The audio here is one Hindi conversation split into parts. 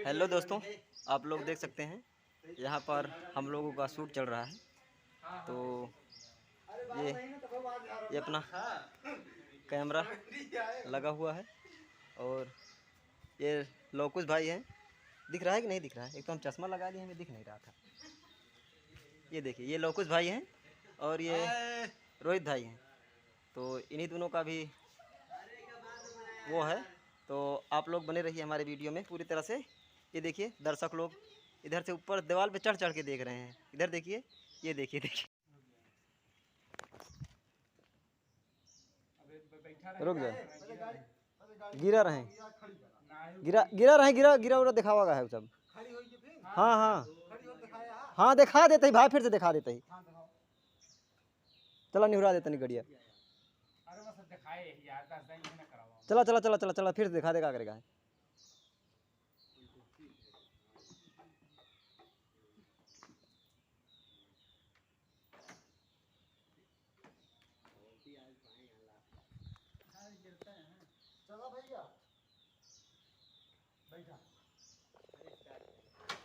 हेलो दोस्तों, आप लोग देख सकते हैं यहाँ पर हम लोगों का शूट चल रहा है। तो ये अपना कैमरा लगा हुआ है और ये लोकुश भाई हैं। दिख रहा है कि नहीं दिख रहा है? एक तो हम चश्मा लगा लिए, हमें दिख नहीं रहा था। ये देखिए, ये लोकुश भाई हैं और ये रोहित भाई हैं। तो इन्हीं दोनों का भी वो है। तो आप लोग बने रहिए हमारे वीडियो में पूरी तरह से। ये देखिए, दर्शक लोग इधर से ऊपर दीवार पे चढ़ चढ़ के देख रहे हैं। इधर देखिए, ये देखिए देखिए। रुक जाए, गिरा रहे, गिरा रहे, गिरा उरा दिखावा है सब। हाँ हाँ हाँ, दिखा देते ही भाई, फिर से दिखा देते ही। चला निहुरा देते नहीं गड़िया। चला चला चला चला चला, फिर से दिखा देगा करेगा। चलो भैया बैठा,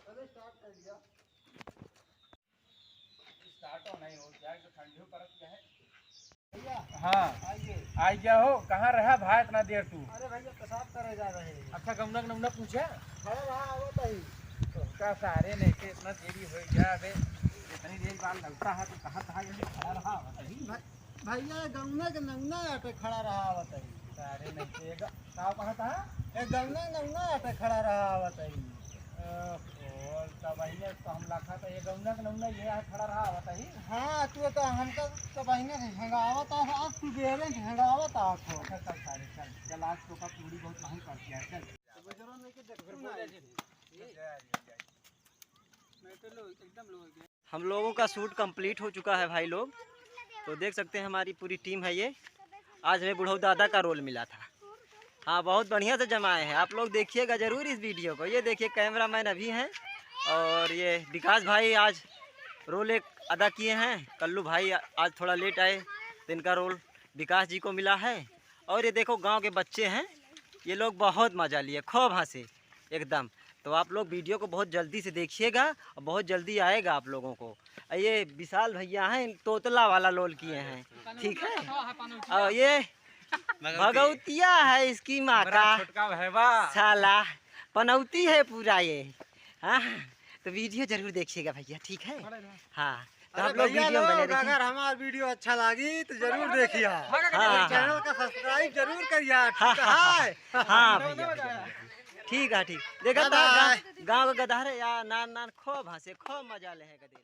चलो स्टार्ट कर दिया। स्टार्ट हो नहीं हो जाए तो ठंडी पर है भैया। हाँ आई गया हो। कहाँ रहा भाई इतना देर तू? अरे भैया पेशाब करे जा रहे हैं। अच्छा गमना गमना पूछा खड़ा रहा आवत ही तो क्या सारे नहीं के इतना देरी हो गया। अबे इतनी देर बाद लगता है तो कहाँ कहाँ जल्दी खड़ा रहा बताइए। भैया गमना के नमना आटे खड़ा रहा आवत ही। सारे नहीं के गाँव कहाँ था? ए गमना नमना आटे खड़ा रहा आवत ही। और तब वही तो हम लाखा तो ये गमना का नमना ये यहाँ खड़ा रहा बताइए। हाँ तू तो हमका तो बहिने से हंगावत आ, अब तू बेरे से हंगावत आ तो। चल चल सारे चल चल, आज तो का पूरी बहुत महंगी पड़ती है। चल गुजरो नहीं के देखो ना मैं तो लो एकदम लो गया। हम लोगों का शूट कंप्लीट हो चुका है भाई लोग। तो देख सकते हैं हमारी पूरी टीम है ये। आज हमें बुढ़ऊ दादा का रोल मिला था। हाँ, बहुत बढ़िया से जमाए हैं। आप लोग देखिएगा ज़रूर इस वीडियो को। ये देखिए, कैमरामैन अभी हैं और ये विकास भाई आज रोल एक अदा किए हैं। कल्लू भाई आज थोड़ा लेट आए तो इनका रोल विकास जी को मिला है। और ये देखो, गांव के बच्चे हैं, ये लोग बहुत मज़ा लिए, खूब हंसे एकदम। तो आप लोग वीडियो को बहुत जल्दी से देखिएगा और बहुत जल्दी आएगा आप लोगों को। ये विशाल भैया हैं, तोतला वाला रोल किए हैं, ठीक है। और ये भगवतिया है, इसकी माँ का साला पनौती है पूरा ये। हाँ, तो वीडियो जरूर देखिएगा भैया, ठीक है। हाँ, तो आप लोग वीडियो में बने रहिए। अगर हमारा वीडियो अच्छा लगी तो जरूर देखिए। हाँ चैनल का सब्सक्राइब जरूर करिए। हाँ भैया, ठीक है, ठीक। देखा था गाँव का गधा रे यार, नान नान खूब हंसे, खूब मजा ले गधे।